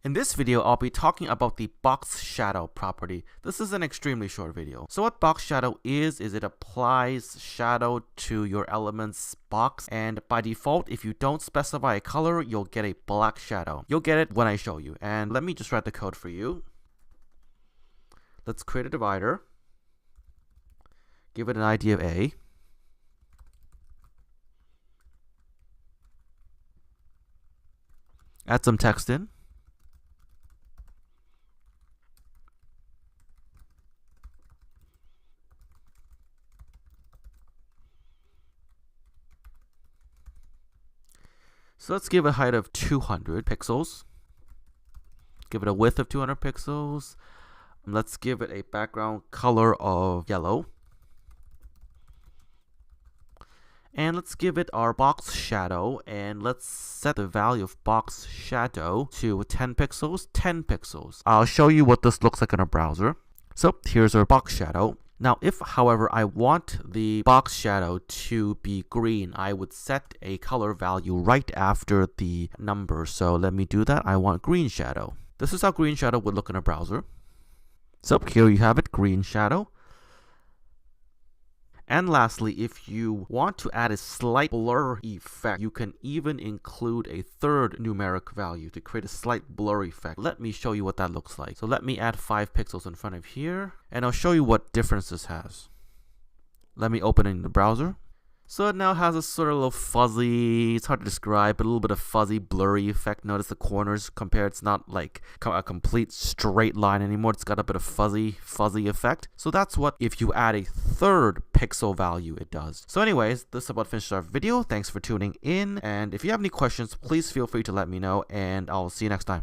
In this video, I'll be talking about the box shadow property. This is an extremely short video. So what box shadow is it applies shadow to your element's box, and by default, if you don't specify a color, you'll get a black shadow. You'll get it when I show you. And let me just write the code for you. Let's create a divider. Give it an ID of A. Add some text in. So let's give it a height of 200 pixels. Give it a width of 200 pixels. Let's give it a background color of yellow. And let's give it our box shadow, and let's set the value of box shadow to 10 pixels, 10 pixels. I'll show you what this looks like in our browser. So here's our box shadow. Now, if, however, I want the box shadow to be green, I would set a color value right after the number. So let me do that. I want green shadow. This is how green shadow would look in a browser. So here you have it, green shadow. And lastly, if you want to add a slight blur effect, you can even include a third numeric value to create a slight blur effect. Let me show you what that looks like. So let me add 5 pixels in front of here, and I'll show you what difference this has. Let me open it in the browser. So it now has a sort of little fuzzy, it's hard to describe, but a little bit of fuzzy, blurry effect. Notice the corners compared, it's not like a complete straight line anymore. It's got a bit of fuzzy effect. So that's what, if you add a third pixel value, it does. So anyways, this about finishes our video. Thanks for tuning in. And if you have any questions, please feel free to let me know, and I'll see you next time.